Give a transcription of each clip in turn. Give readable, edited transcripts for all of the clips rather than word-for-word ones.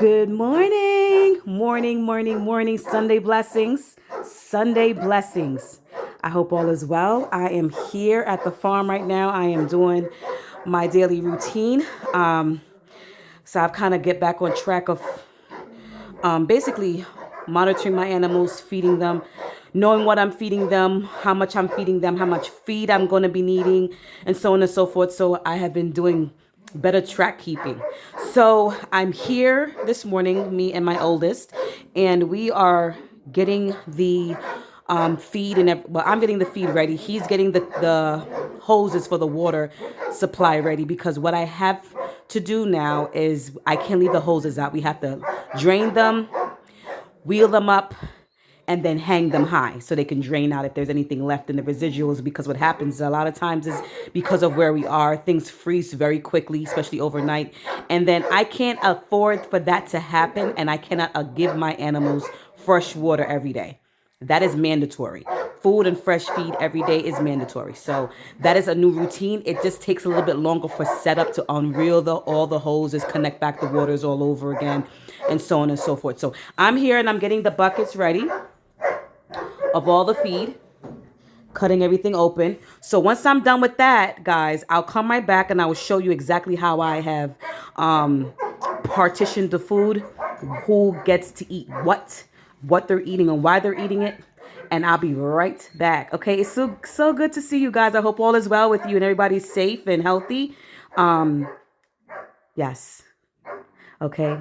Good morning. Morning. Sunday blessings. Sunday blessings. I hope all is well. I am here at the farm right now. I am doing my daily routine. So I've kind of get back on track of basically monitoring my animals, feeding them, knowing what I'm feeding them, how much I'm feeding them, how much feed I'm going to be needing, and so on and so forth. So I have been doing better track keeping. So I'm here this morning, me and my oldest, and we are getting the feed well, I'm getting the feed ready. He's getting the hoses for the water supply ready, because what I have to do now is I can't leave the hoses out. We have to drain them, wheel them up, and then hang them high so they can drain out if there's anything left in the residuals. Because what happens a lot of times is, because of where we are, things freeze very quickly, especially overnight. And then I can't afford for that to happen, and I cannot give my animals fresh water every day. That is mandatory. Food and fresh feed every day is mandatory. So that is a new routine. It just takes a little bit longer for setup to unreel all the hoses, connect back the waters all over again, and so on and so forth. So I'm here and I'm getting the buckets ready of all the feed, cutting everything open. So once I'm done with that, guys, I'll come right back and I will show you exactly how I have partitioned the food, who gets to eat what they're eating and why they're eating it. And I'll be right back. Okay, it's so good to see you guys. I hope all is well with you and everybody's safe and healthy. Yes. Okay.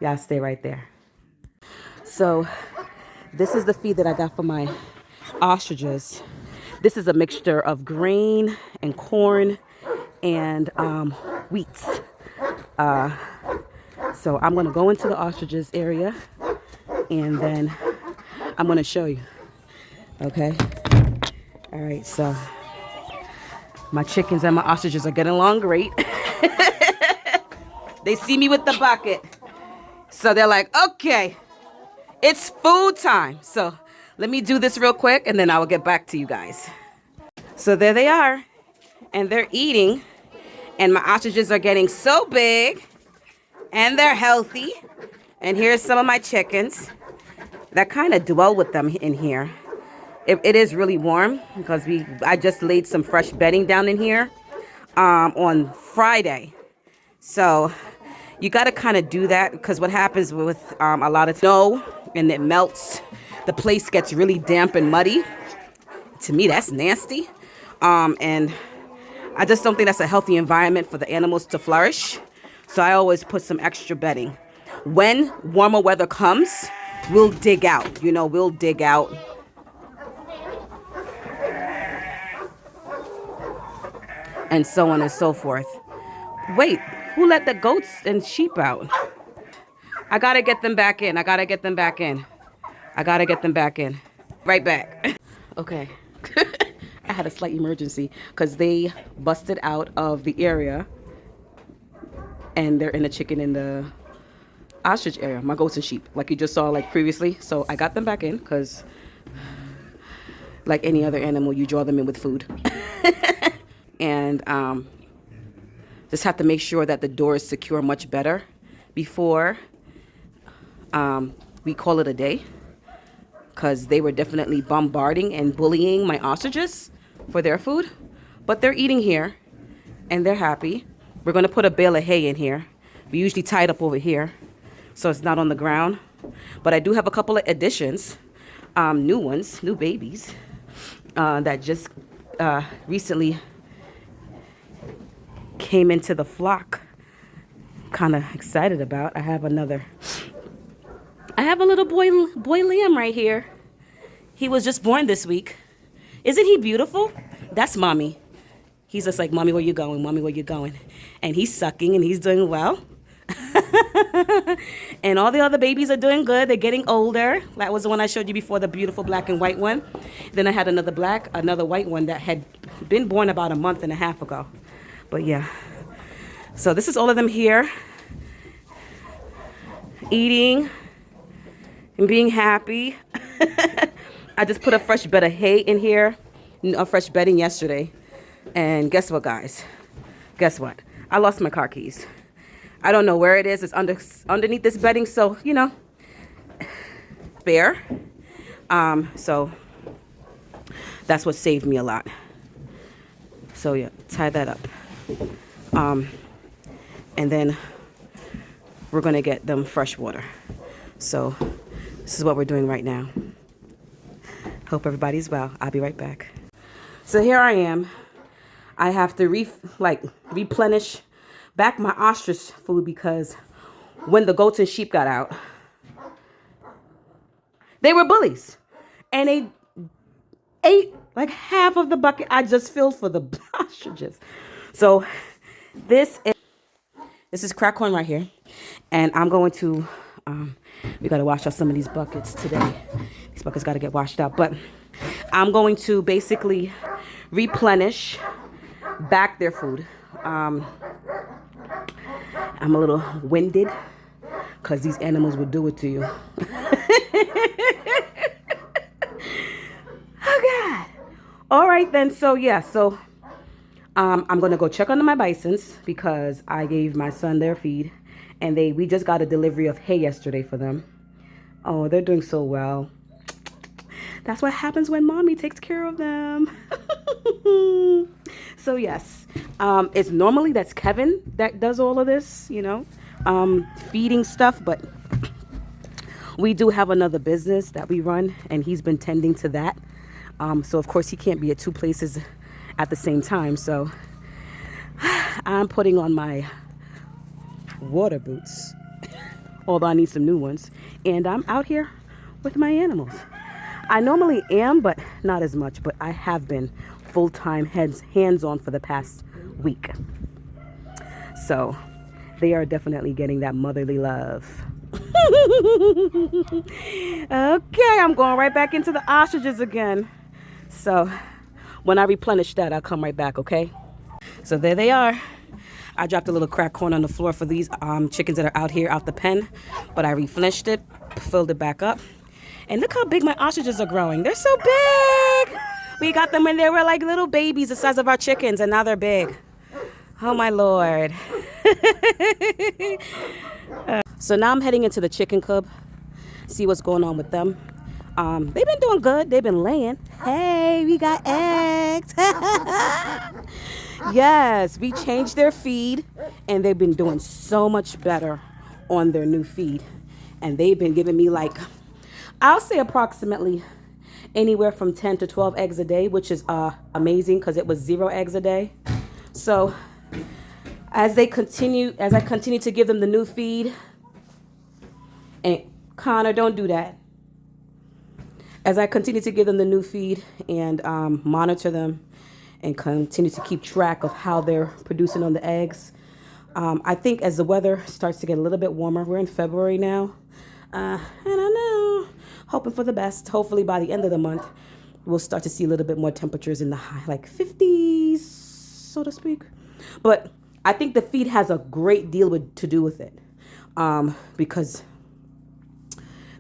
Yeah, stay right there. So this is the feed that I got for my ostriches. This is a mixture of grain and corn and wheats. So I'm going to go into the ostriches area and then I'm going to show you. Okay. All right. So my chickens and my ostriches are getting along great. They see me with the bucket. So they're like, okay, it's food time. So let me do this real quick and then I will get back to you guys. So there they are. And they're eating. And my ostriches are getting so big. And they're healthy. And here's some of my chickens that kind of dwell with them in here. It is really warm because I just laid some fresh bedding down in here on Friday. So you got to kind of do that, because what happens with a lot of snow and it melts, the place gets really damp and muddy. To me, that's nasty. And I just don't think that's a healthy environment for the animals to flourish. So I always put some extra bedding. When warmer weather comes, we'll dig out. We'll dig out. And so on and so forth. Wait, who let the goats and sheep out? I gotta get them back in. Right back. Okay. I had a slight emergency because they busted out of the area and they're in the chicken in the ostrich area, my goats and sheep, like you just saw previously. So I got them back in because like any other animal, you draw them in with food. And just have to make sure that the door is secure much better before we call it a day, because they were definitely bombarding and bullying my ostriches for their food. But they're eating here and they're happy. We're going to put a bale of hay in here. We usually tie it up over here so it's not on the ground. But I do have a couple of additions, new babies that just recently came into the flock. Kind of excited about. I have a little boy lamb right here. He was just born this week. Isn't he beautiful? That's mommy. He's just like, mommy, where you going? Mommy, where you going? And he's sucking and he's doing well. And all the other babies are doing good. They're getting older. That was the one I showed you before, the beautiful black and white one. Then I had another white one that had been born about a month and a half ago. But yeah. So this is all of them here, eating and being happy. I just put a fresh bed of hay in here, a fresh bedding yesterday. And guess what, guys? Guess what? I lost my car keys. I don't know where it is. It's underneath this bedding, so you know, bare. So that's what saved me a lot. So yeah, tie that up. And then we're gonna get them fresh water. So this is what we're doing right now. Hope everybody's well. I'll be right back. So here I am. I have to replenish back my ostrich food because when the goats and sheep got out, they were bullies. And they ate like half of the bucket I just filled for the ostriches. So this is crack corn right here. And I'm going to, we got to wash out some of these buckets today. These buckets got to get washed out. But I'm going to basically replenish back their food. I'm a little winded because these animals would do it to you. Oh, God. All right, then. So, yeah. So, I'm going to go check on my bisons because I gave my son their feed. And we just got a delivery of hay yesterday for them. Oh, they're doing so well. That's what happens when mommy takes care of them. So yes, it's normally that's Kevin that does all of this, you know, feeding stuff. But we do have another business that we run, and he's been tending to that. So of course he can't be at two places at the same time. So I'm putting on my water boots, although I need some new ones, and I'm out here with my animals. I normally am, but not as much, but I have been full-time hands-on for the past week. So they are definitely getting that motherly love. Okay, I'm going right back into the ostriches again. So when I replenish that, I'll come right back, okay? So there they are. I dropped a little crack corn on the floor for these chickens that are out here out the pen, but I replenished it, filled it back up. And look how big my ostriches are growing. They're so big. We got them when they were like little babies the size of our chickens, and now they're big. Oh my Lord. So now I'm heading into the chicken coop, see what's going on with them. They've been doing good. They've been laying. Hey, we got eggs. Yes, we changed their feed, and they've been doing so much better on their new feed. And they've been giving me like, I'll say approximately anywhere from 10 to 12 eggs a day, which is amazing because it was 0 eggs a day. So as I continue to give them the new feed, and Connor, don't do that. As I continue to give them the new feed and monitor them and continue to keep track of how they're producing on the eggs, I think as the weather starts to get a little bit warmer, we're in February now, I don't know, hoping for the best. Hopefully by the end of the month, we'll start to see a little bit more temperatures in the high, like 50s, so to speak. But I think the feed has a great deal to do with it, because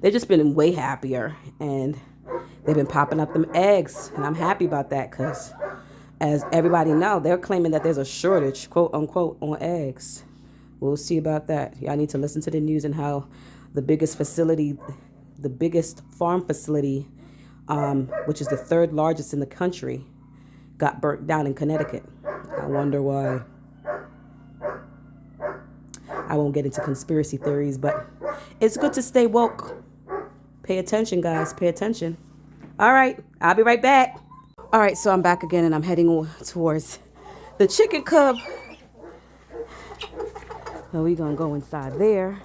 they've just been way happier, and they've been popping up them eggs, and I'm happy about that because, as everybody know, they're claiming that there's a shortage, quote unquote, on eggs. We'll see about that. Y'all need to listen to the news and how the biggest farm facility, which is the 3rd largest in the country, got burnt down in Connecticut. I wonder why. I won't get into conspiracy theories, but it's good to stay woke. Pay attention, guys. Pay attention. All right. I'll be right back. All right. So I'm back again, and I'm heading towards the chicken coop. So we're going to go inside there.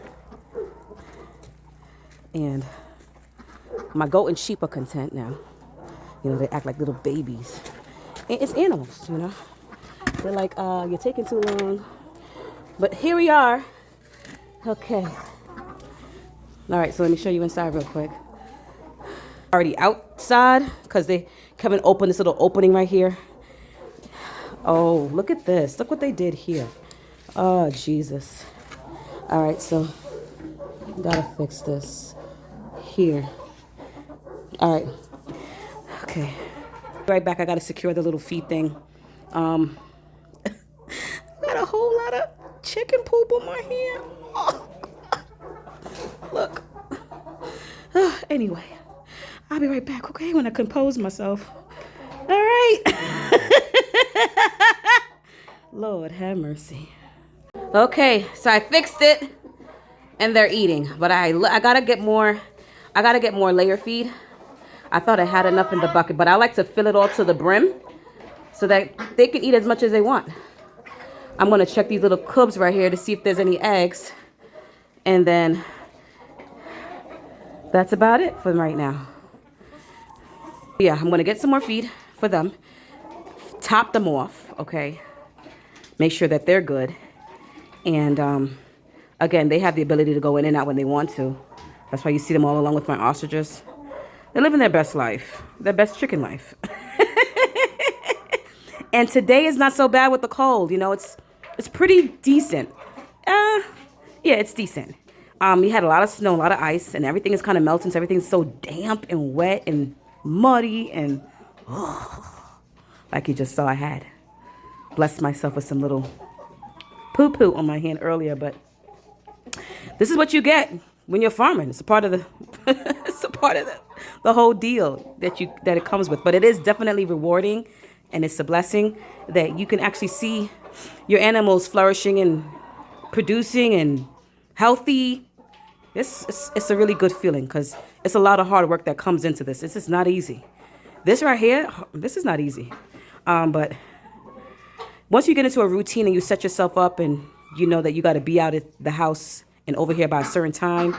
And my goat and sheep are content now. You know, they act like little babies. And it's animals, you know. They're like, you're taking too long. But here we are. Okay. All right, so let me show you inside real quick. Already outside because Kevin opened this little opening right here. Oh, look at this. Look what they did here. Oh, Jesus. All right, so gotta fix this here. All right. Okay. Right back. I gotta secure the little feet thing. Got a whole lot of chicken poop on my hand. Oh, look. Anyway, I'll be right back, okay, when I compose myself. All right. Lord have mercy. Okay, so I fixed it, and they're eating. But I gotta get more. I gotta get more layer feed. I thought I had enough in the bucket, but I like to fill it all to the brim so that they can eat as much as they want. I'm gonna check these little cubs right here to see if there's any eggs, and then that's about it for right now. Yeah, I'm gonna get some more feed for them, top them off, okay? Make sure that they're good. And again, they have the ability to go in and out when they want to. That's why you see them all along with my ostriches. They're living their best life, their best chicken life. And today is not so bad with the cold. You know, it's pretty decent. Yeah, it's decent. We had a lot of snow, a lot of ice, and everything is kind of melting. So everything's so damp and wet and muddy and like you just saw I had. Blessed myself with some little poo-poo on my hand earlier, but this is what you get when you're farming. It's a part of the it's a part of the whole deal that it comes with. But it is definitely rewarding, and it's a blessing that you can actually see your animals flourishing and producing and healthy. It's a really good feeling because it's a lot of hard work that comes into this. This is not easy. This right here, this is not easy. But once you get into a routine and you set yourself up and you know that you got to be out at the house and over here by a certain time,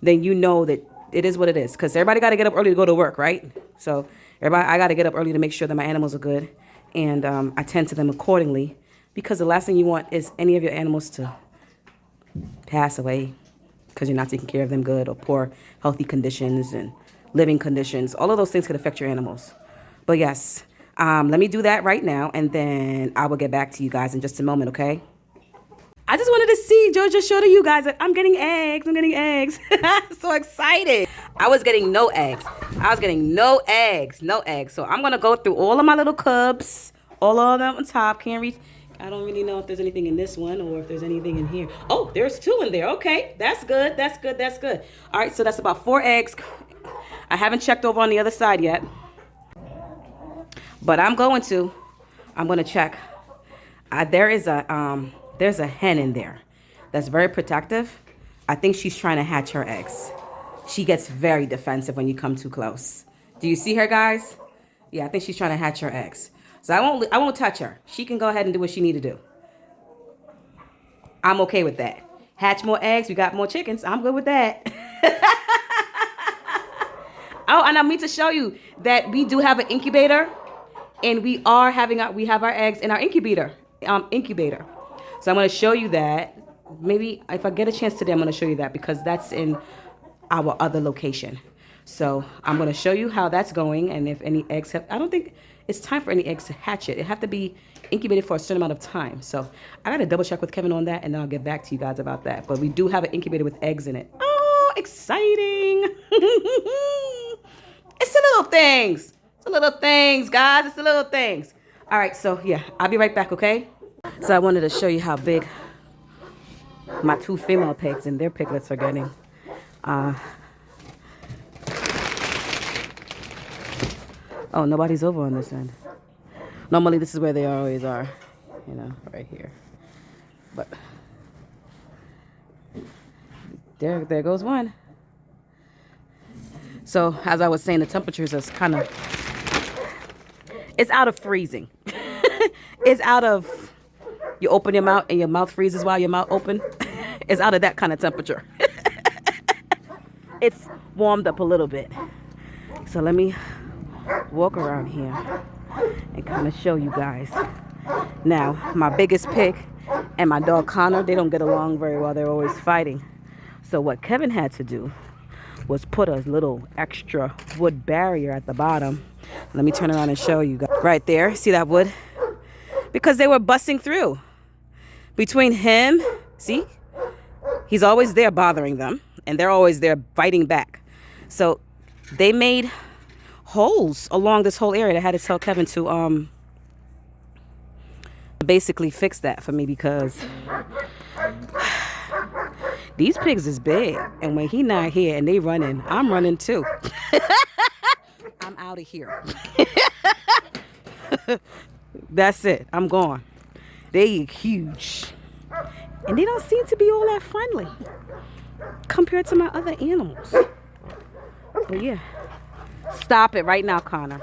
then you know that it is what it is. Because everybody got to get up early to go to work, right? So I got to get up early to make sure that my animals are good. And I tend to them accordingly. Because the last thing you want is any of your animals to pass away because you're not taking care of them good, or poor healthy conditions and living conditions. All of those things could affect your animals. But yes, let me do that right now, and then I will get back to you guys in just a moment, okay? I just wanted to see, Georgia, show to you guys that I'm getting eggs. I'm getting eggs. So excited. I was getting no eggs. No eggs. So I'm going to go through all of my little cubs, all of them on top. Can't reach. I don't really know if there's anything in this one or if there's anything in here. Oh, there's 2 in there. Okay, that's good. All right, so that's about 4 eggs. I haven't checked over on the other side yet, but I'm going to check. There's a hen in there that's very protective. I think she's trying to hatch her eggs. She gets very defensive when you come too close. Do you see her, guys? Yeah, I think she's trying to hatch her eggs. So I won't touch her. She can go ahead and do what she need to do. I'm okay with that. Hatch more eggs. We got more chickens. I'm good with that. Oh, and I need to show you that we do have an incubator, and we have our eggs in our incubator. So I'm going to show you that. Maybe if I get a chance today, I'm going to show you that because that's in our other location. So I'm going to show you how that's going, and if any eggs have. I don't think it's time for any eggs to hatch it. It have to be incubated for a certain amount of time. So I got to double check with Kevin on that, and then I'll get back to you guys about that. But we do have an incubator with eggs in it. Oh, exciting. It's the little things. It's the little things, guys. It's the little things. All right, so yeah, I'll be right back, okay? So I wanted to show you how big my 2 female pigs and their piglets are getting. Oh, nobody's over on this end. Normally, this is where they always are, you know, right here. But there goes one. So, as I was saying, the temperatures is kind of, it's out of freezing. It's out of, you open your mouth and your mouth freezes while your mouth open. It's out of that kind of temperature. It's warmed up a little bit. So let me walk around here and kind of show you guys. Now, my biggest pig and my dog Connor, they don't get along very well. They're always fighting. So what Kevin had to do was put a little extra wood barrier at the bottom. Let me turn around and show you guys. Right there, see that wood? Because they were busting through. Between him, see? He's always there bothering them, and they're always there fighting back. So they made holes along this whole area. I had to tell Kevin to basically fix that for me because These pigs is big. And when he not here and they running, I'm running too. I'm out of here. That's it. I'm gone. They huge. And they don't seem to be all that friendly compared to my other animals. But yeah. Stop it right now, Connor.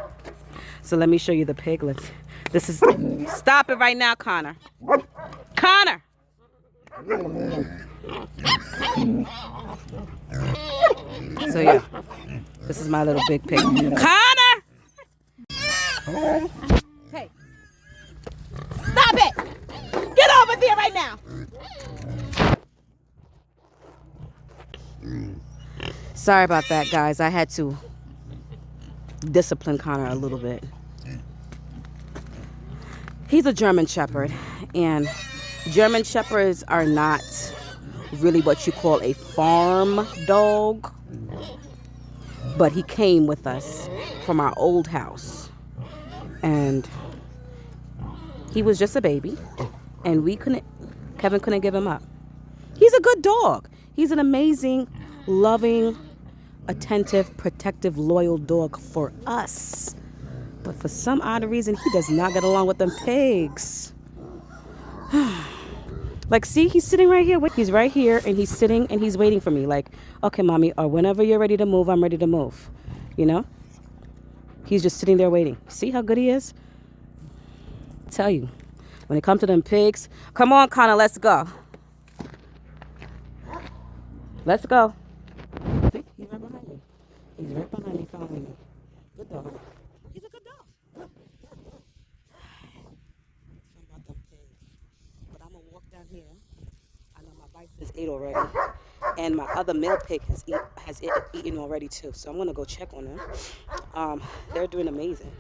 So let me show you the piglets. This is... Stop it right now, Connor. Connor! So yeah. This is my little big pig. Connor! Hey. Stop it! Get over there right now! Sorry about that, guys. I had to discipline Connor a little bit. He's a German Shepherd, and German Shepherds are not really what you call a farm dog, but he came with us from our old house, and he was just a baby, and Kevin couldn't give him up. He's a good dog. He's an amazing, loving, attentive, protective, loyal dog for us. But for some odd reason, he does not get along with them pigs. Like, see, he's sitting right here. He's right here, and he's sitting, and he's waiting for me. Like, okay, mommy, or whenever you're ready to move, I'm ready to move. You know? He's just sitting there waiting. See how good he is? I tell you, when it comes to them pigs, come on, Connor, let's go. Let's go. See, he's right behind me. He's right behind me, following me. Good dog. He's a good dog. Something about them pigs. But I'm gonna walk down here. I know my bison's ate already, and my other male pig has eaten already too. So I'm gonna go check on them. They're doing amazing.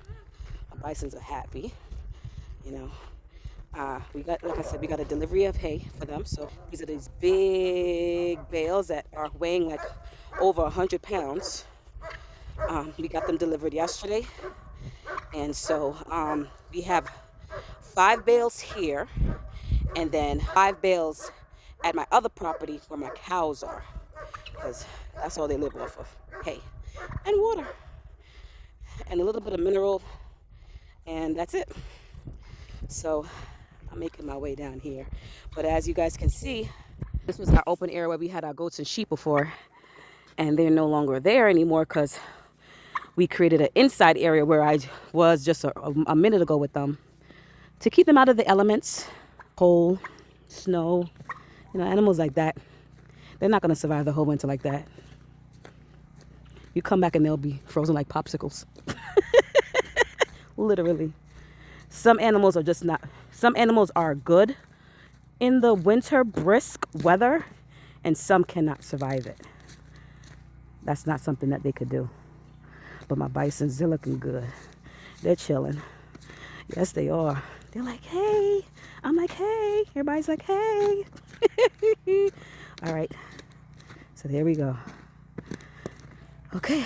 My bisons are happy. You know. We got, like I said, we got a delivery of hay for them. So these are these big bales that are weighing like over 100 pounds. We got them delivered yesterday. And so we have 5 bales here and then 5 bales at my other property where my cows are, because that's all they live off of, hay and water and a little bit of mineral, and that's it. So I'm making my way down here. But as you guys can see, this was our open area where we had our goats and sheep before, and they're no longer there anymore because we created an inside area where I was just a minute ago with them to keep them out of the elements, cold, snow, you know, animals like that. They're not going to survive the whole winter like that. You come back and they'll be frozen like popsicles. Literally. Some animals are just not. Some animals are good in the winter brisk weather, and some cannot survive it. That's not something that they could do. But my bisons, they're looking good. They're chilling. Yes, they are. They're like, hey. I'm like, hey. Everybody's like, hey. All right. So there we go. Okay.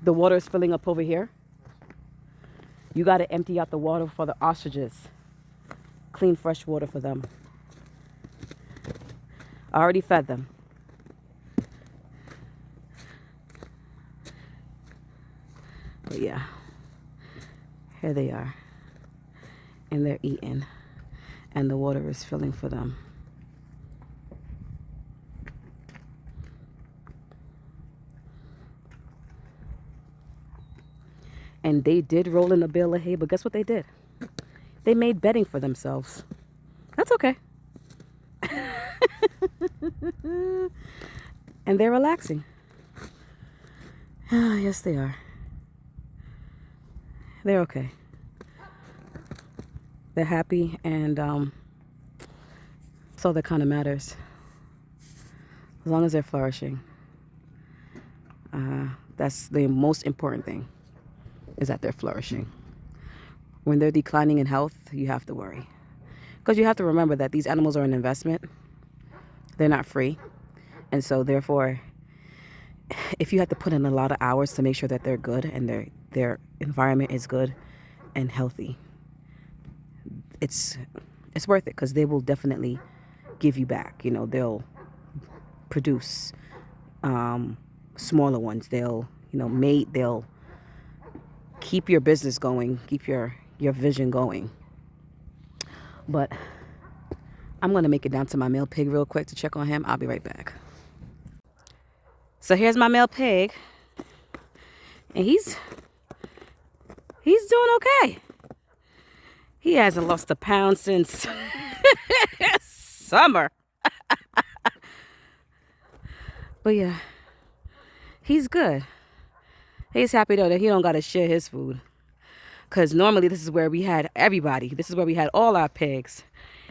The water is filling up over here. You got to empty out the water for the ostriches. Clean, fresh water for them. I already fed them. But yeah, here they are. And they're eating. And the water is filling for them. And they did roll in a bale of hay, but guess what they did? They made bedding for themselves. That's okay. And they're relaxing. Yes, they are. They're okay. They're happy, and that's all that kind of matters. As long as they're flourishing. That's the most important thing, is that they're flourishing. When they're declining in health, you have to worry. Because you have to remember that these animals are an investment. They're not free. And so therefore, if you have to put in a lot of hours to make sure that they're good and their environment is good, and healthy, it's worth it, because they will definitely give you back. They'll produce smaller ones. They'll mate. They'll keep your business going, keep your vision going. But I'm gonna make it down to my male pig real quick to check on him. I'll be right back. So here's my male pig, and he's doing okay. He hasn't lost a pound since summer. But yeah, he's good. He's happy though that he don't gotta share his food, because normally this is where we had everybody. This is where we had all our pigs,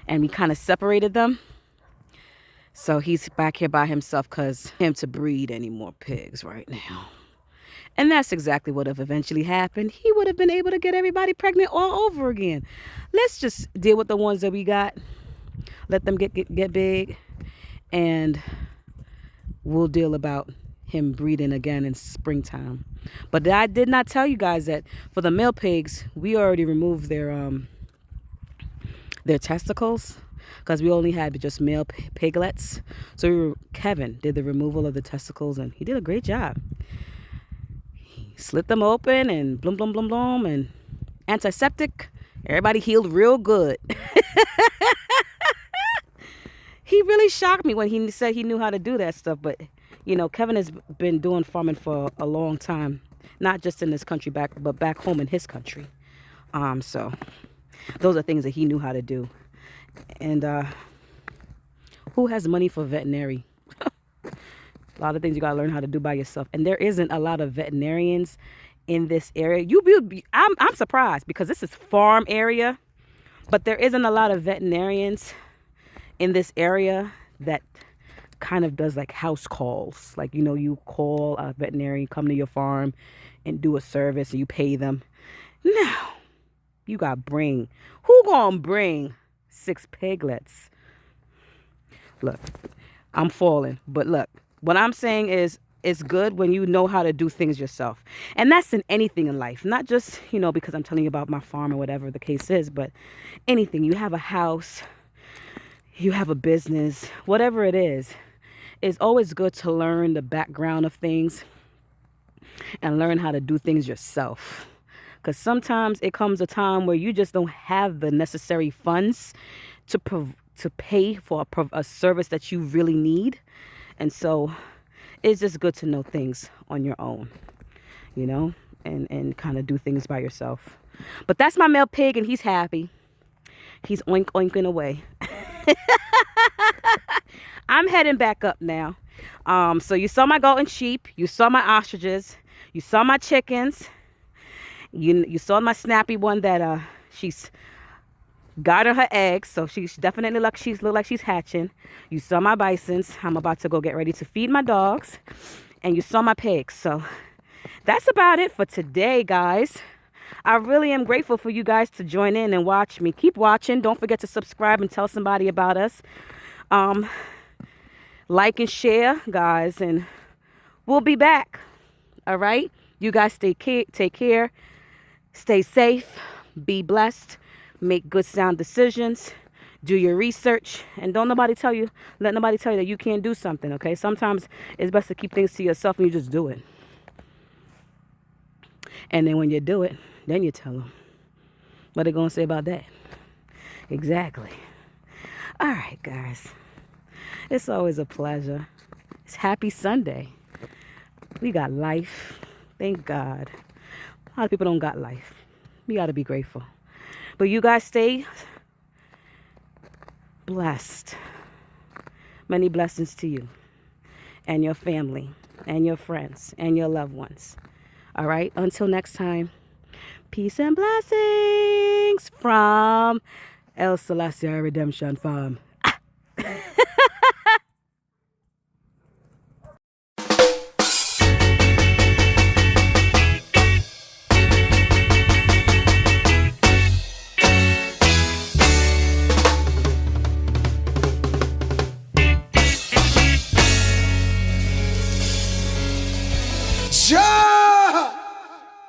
and we kind of separated them. So he's back here by himself, because him to breed any more pigs right now. And that's exactly what have eventually happened. He would have been able to get everybody pregnant all over again. Let's just deal with the ones that we got. Let them get big, and we'll deal about him breeding again in springtime. But I did not tell you guys that for the male pigs, we already removed their testicles, because we only had just male piglets. So Kevin did the removal of the testicles, and he did a great job. He slit them open and bloom, bloom, bloom, bloom, and antiseptic. Everybody healed real good. He really shocked me when he said he knew how to do that stuff. But, Kevin has been doing farming for a long time, not just in this country, but back home in his country. So those are things that he knew how to do. And who has money for veterinary? A lot of things you got to learn how to do by yourself. And there isn't a lot of veterinarians in this area. I'm surprised, because this is farm area, but there isn't a lot of veterinarians in this area that kind of does like house calls. Like, you call a veterinarian, come to your farm and do a service, and you pay them. Now, you got to bring. Who gonna bring 6 piglets? Look, I'm falling. But look, what I'm saying is, it's good when you know how to do things yourself. And that's in anything in life. Not just, because I'm telling you about my farm or whatever the case is, but anything. You have a house, you have a business, whatever it is, it's always good to learn the background of things and learn how to do things yourself. Because sometimes it comes a time where you just don't have the necessary funds to pay for a service that you really need. And so it's just good to know things on your own, and kind of do things by yourself. But that's my male pig, and he's happy. He's oinking away. I'm heading back up now. So you saw my goat and sheep. You saw my ostriches. You saw my chickens. You saw my snappy one that she's got her eggs, so she's definitely look like she's hatching. You saw my bisons. I'm about to go get ready to feed my dogs, and you saw my pigs. So that's about it for today, guys. I really am grateful for you guys to join in and watch me. Keep watching. Don't forget to subscribe and tell somebody about us. Like and share, guys, and we'll be back. All right? You guys take care. Stay safe. Be blessed. Make good sound decisions. Do your research. And let nobody tell you that you can't do something, okay? Sometimes it's best to keep things to yourself and you just do it. And then when you do it, then you tell them. What they going to say about that? Exactly. All right, guys. It's always a pleasure. It's happy Sunday. We got life. Thank God. A lot of people don't got life. We got to be grateful. But you guys stay blessed. Many blessings to you and your family and your friends and your loved ones. All right? Until next time, peace and blessings from El Selassie Redemption Farm.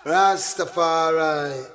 Rastafari.